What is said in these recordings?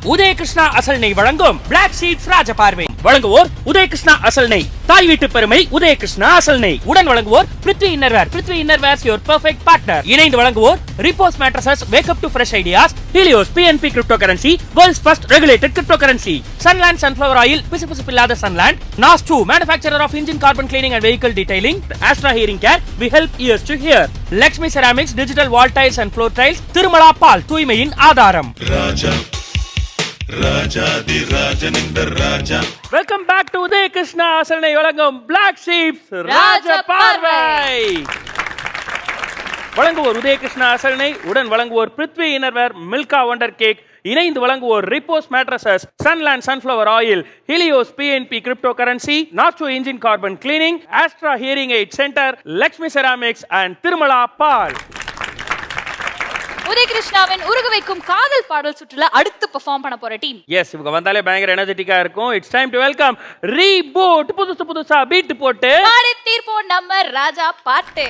உதயகிருஷ்ணா அசல் நெய் வழங்கும் பிளாக் ஷீப்ஸ் ராஜபார்வை. வழங்குவோர் உதயகிருஷ்ணா அசல் நெய், தாய் வீட்டு பெருமை உதயகிருஷ்ணா அசல் நெய். உடன் வழங்குவோர் Prithvi innerwear, Prithvi innerwears your perfect partner. இணைந்து வழங்குவோர் Repose mattresses, wake up to fresh ideas, Helios PNP crypto currency, world's first regulated crypto currency, Sunland sunflower oil, பிசுபிசுப்பில்லாத Sunland, NAS 2 manufacturer of engine carbon cleaning and vehicle detailing, Astra hearing care, we help ears to hear, Lakshmi ceramics, digital wall tiles and floor tiles, Tirumala பால், தூய்மையின் ஆதாரம். ராஜாதி ராஜனிந்தர் ராஜா. Welcome back to Udayakrishna அசல் நெய் வழங்கும் பிளாக் ஷீப்ஸ் ராஜபார்வை. வழங்குவோர் உதயகிருஷ்ணா அசல் நெய், உடன் வழங்குவோர் Prithvi innerwear, Milka wonder cake, இணைந்து வழங்குவோர் Repose mattresses, Sunland sunflower oil, Helios PNP crypto currency, NAS 2 engine carbon cleaning, Astra hearing aid centre, Lakshmi ceramics and Tirumala பால். உதயகிருஷ்ணாவின் உருக வைக்கும் காதல் பாடல் சுற்றுல அடுத்து பெர்ஃபார்ம் பண்ண போற டீம். எஸ், இவங்க வந்தாலே பயங்கர எனர்ஜெட்டிக்கா இருக்கும். It's time to welcome reboot. புதுசா பீட் போட்டு பாடி தீர்ப்போம் நம்ம ராஜா பாட்டு.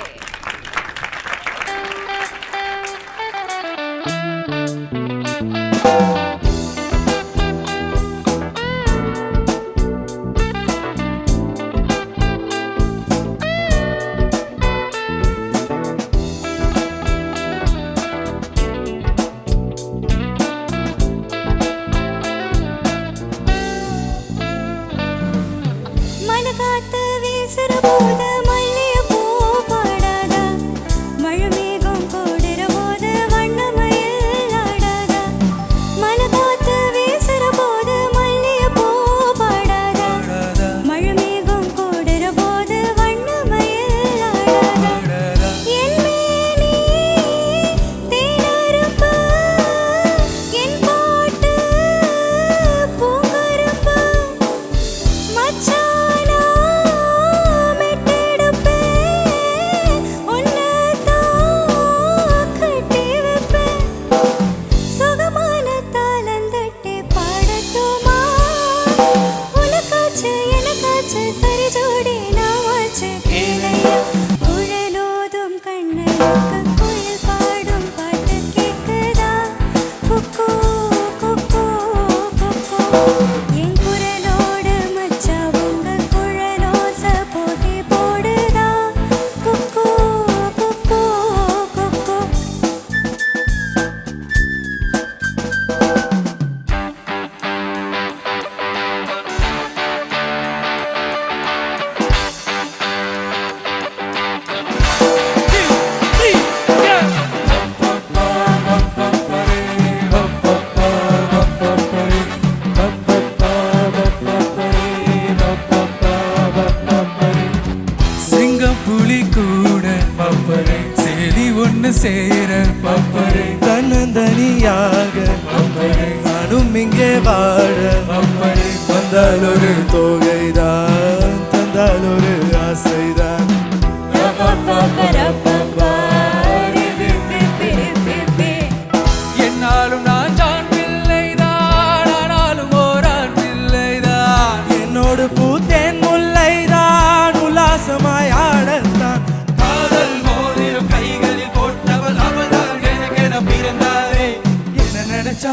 சேர பப்பரே தன்னந்தனியாக பப்பரே நானும் இங்கே வாழ பப்பரே வந்தால் ஒரு தொகைதான் தந்தால் ஒரு ஆசைதான். என்னாலும் நான் ஜான் பிள்ளைதான், ஆனாலும் ஓரான் பிள்ளைதான். என்னோடு பூத்தேன் முல்லைதான், உல்லாசமாய் ஆடத்தான். காதல் மோதிரம் கைகளில் போட்டவள் அவள்தான் எனக்கென பிறந்தாரே. என்ன நினைச்சா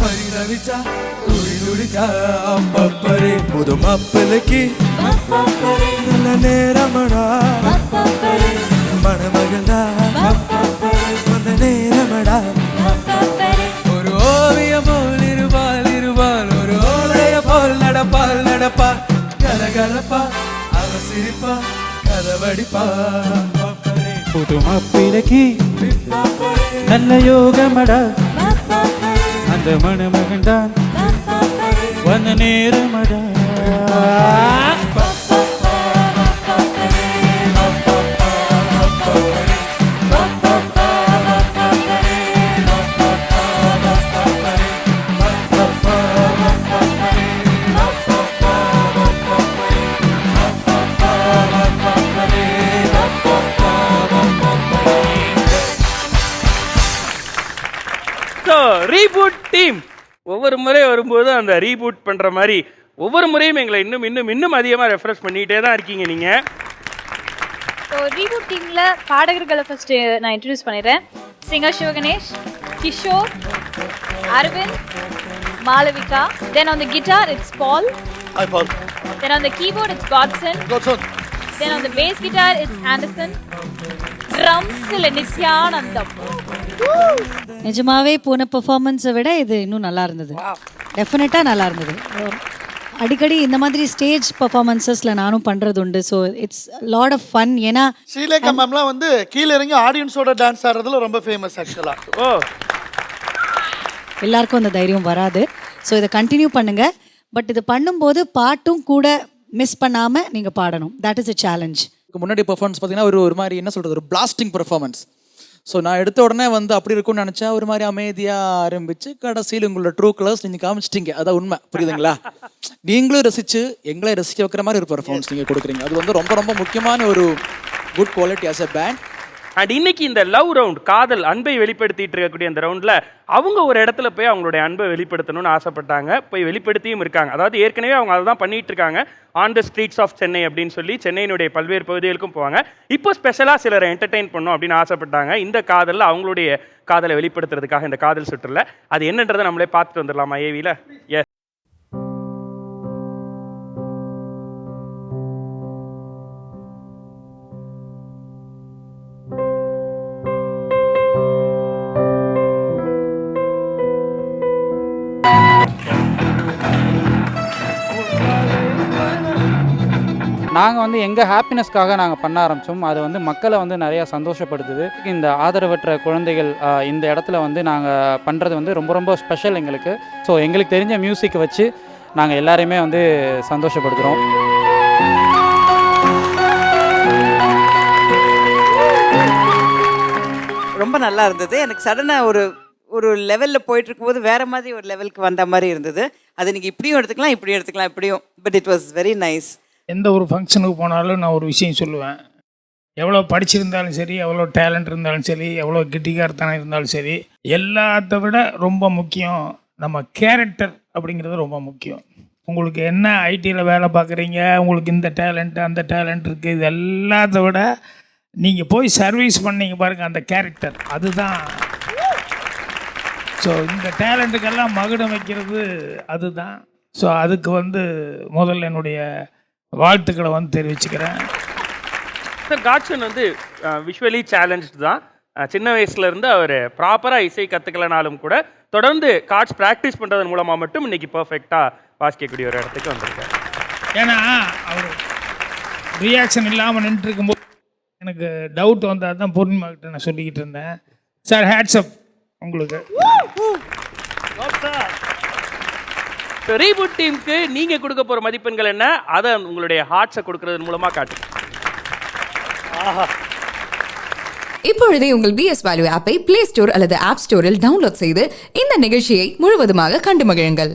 பரிதவிச்சா துடிதுடிச்சா பப்பரே. புது மாப்பிள்ளைக்கு நல்ல நேரமடா மணமகள்டா வந்த நேரமடா. ஒரு ஓவியம் போல் இருவாள் இருவாள், ஒரு ஓலைய போல் நடப்பால் நடப்பால். கலகலப்பா அவ சிரிப்பா கதவடிப்பா. புது மாப்பிள்ளைக்கு நல்ல யோகமடா, அந்த மணமகன்தான் வந்த நேரமடா. ரீபூட் டீம் ஒவ்வொரு முறை வரும்போது அந்த ரீபூட் பண்ற மாதிரி ஒவ்வொரு முறையும் எங்களை இன்னும் இன்னும் இன்னும் அதிகமாக ரெஃப்ரெஷ் பண்ணிகிட்டே தான் இருக்கீங்க நீங்கள். ஸோ ரீபூட் டீமில் பாடகர்களை ஃபஸ்ட்டு நான் இன்ட்ரடியூஸ் பண்ணிடுறேன். Singer Sivaganesh, Kishore, Aravind, Malavika. Then on the guitar, it's Paul. Hi, Paul. Then on the keyboard, it's Godson. Godson. Then on the bass guitar, it's Anderson. Drums, Nithyanandam. நிஜமாவே போன பெர்ஃபார்மன்ஸை விட இது இன்னும் நல்லா இருந்தது. டெஃபினட்டாக நல்லா இருந்தது. அடிக்கடி இந்த மாதிரி ஸ்டேஜ் பெர்ஃபார்மன்ஸஸில் நானும் பண்ணுறது உண்டு. So it's lot of fun. ஏன்னா ஸ்ரீலேகா மேம்லாம் வந்து கீழே இறங்கி ஆடியன்ஸோட டான்ஸ் ஆடுறதுல ரொம்ப ஃபேமஸ் ஆக்சுவலாக. ஓ, எல்லாருக்கும் அந்த தைரியம் வராது. ஸோ இதை கண்டினியூ பண்ணுங்க. பட் இது பண்ணும்போது பாட்டும் கூட மிஸ் பண்ணாமல் நீங்கள் பாடணும். That is a challenge. முன்னாடி பெர்ஃபார்மன்ஸ் பார்த்தீங்கன்னா ஒரு மாதிரி என்ன சொல்கிறது, ஒரு பிளாஸ்டிங் பெர்ஃபார்மன்ஸ். ஸோ நான் எடுத்த உடனே வந்து அப்படி இருக்கும்னு நினச்சா ஒரு மாதிரி அமைதியாக ஆரம்பித்து கடைசியில் உங்களோட ட்ரூ கலர்ஸ் நீங்கள் காமிச்சிட்டிங்க. அதான் உண்மை, புரியுதுங்களா? நீங்களும் ரசித்து எங்களை ரசிக்க வைக்கிற மாதிரி ஒரு பெர்ஃபார்மன்ஸ் நீங்கள் கொடுக்குறீங்க. அது வந்து ரொம்ப ரொம்ப முக்கியமான ஒரு good quality as a band. And இன்னைக்கு இந்த லவ் ரவுண்ட், காதல் அன்பை வெளிப்படுத்திட்டு இருக்கக்கூடிய அந்த ரவுண்டில் அவங்க ஒரு இடத்துல போய் அவங்களுடைய அன்பை வெளிப்படுத்தணும்னு ஆசைப்பட்டாங்க. போய் வெளிப்படுத்தியும் இருக்காங்க. அதாவது ஏற்கனவே அவங்க அதை தான் பண்ணிட்டு இருக்காங்க. On the streets of Chennai அப்படின்னு சொல்லி சென்னையினுடைய பல்வேறு பகுதிகளுக்கும் போவாங்க. இப்போ ஸ்பெஷலாக சிலரை என்டர்டெயின் பண்ணணும் அப்படின்னு ஆசைப்பட்டாங்க. இந்த காதலில் அவங்களுடைய காதலை வெளிப்படுத்துறதுக்காக இந்த காதல் சுற்றுல அது என்னன்றதை நம்மளே பார்த்துட்டு வந்துடலாமா ஏவியில்? எஸ். நாங்கள் வந்து எங்கள் ஹாப்பினஸ்க்காக நாங்கள் பண்ண ஆரம்பித்தோம். அது வந்து மக்களை வந்து நிறையா சந்தோஷப்படுத்துது. இந்த ஆதரவற்ற குழந்தைகள் இந்த இடத்துல வந்து நாங்கள் பண்ணுறது வந்து ரொம்ப ரொம்ப ஸ்பெஷல் எங்களுக்கு. ஸோ எங்களுக்கு தெரிஞ்ச மியூசிக்கை வச்சு நாங்கள் எல்லாரையுமே வந்து சந்தோஷப்படுத்துகிறோம். ரொம்ப நல்லா இருந்தது. எனக்கு சடனாக ஒரு லெவலில் போயிட்டு இருக்கும்போது வேறு மாதிரி ஒரு லெவலுக்கு வந்த மாதிரி இருந்தது. அது நீங்கள் இப்படியும் எடுத்துக்கலாம், இப்படியும் எடுத்துக்கலாம், இப்படியும். But it was very nice. எந்த ஒரு ஃபங்க்ஷனுக்கு போனாலும் நான் ஒரு விஷயம் சொல்லுவேன். எவ்வளோ படிச்சிருந்தாலும் சரி, எவ்வளோ டேலண்ட் இருந்தாலும் சரி, எவ்வளோ கெட்டிக்காரத்தனம் இருந்தாலும் சரி, எல்லாத்த விட ரொம்ப முக்கியம் நம்ம கேரக்டர் அப்படிங்கிறது ரொம்ப முக்கியம். உங்களுக்கு என்ன ஐடியில் வேலை பார்க்குறீங்க, உங்களுக்கு இந்த டேலண்ட் அந்த டேலண்ட் இருக்குது, இது எல்லாத்த விட நீங்கள் போய் சர்வீஸ் பண்ணீங்க பாருங்கள், அந்த கேரக்டர் அதுதான். ஸோ இந்த டேலண்ட்டுக்கெல்லாம் மகுடம் வைக்கிறது அதுதான். ஸோ அதுக்கு வந்து முதல்ல என்னுடைய வாழ்த்துக்களை வந்து தெரிவிச்சுக்கிறேன். சார், காட்சன் வந்து விஷுவலி சேலஞ்சு தான். சின்ன வயசுலேருந்து அவர் ப்ராப்பராக இசை கற்றுக்கலனாலும் கூட தொடர்ந்து கார்ட்ஸ் ப்ராக்டிஸ் பண்ணுறதன் மூலமாக மட்டும் இன்றைக்கி பர்ஃபெக்டாக வாசிக்கக்கூடிய ஒரு இடத்துக்கு வந்திருக்காரு. ஏன்னா அவர் ரியாக்ஷன் இல்லாமல் நின்று இருக்கும்போது எனக்கு டவுட் வந்தால் தான் பூர்ணிமா கிட்ட நான் சொல்லிக்கிட்டு இருந்தேன். சார், ஹேட்ஸ்அப் உங்களுக்கு. ரீபூட் டீமுக்கு நீங்கள் கொடுக்க போகிற மதிப்பெண்கள் என்ன? அதை உங்களுடைய ஹார்ட்ஸை கொடுக்கறதன் மூலமாக காட்டு. இப்பொழுதே உங்கள் பிஎஸ் வேல்யூ ஆப்பை பிளே ஸ்டோர் அல்லது ஆப் ஸ்டோரில் டவுன்லோட் செய்து இந்த நிகழ்ச்சியை முழுவதுமாக கண்டு மகிழுங்கள்.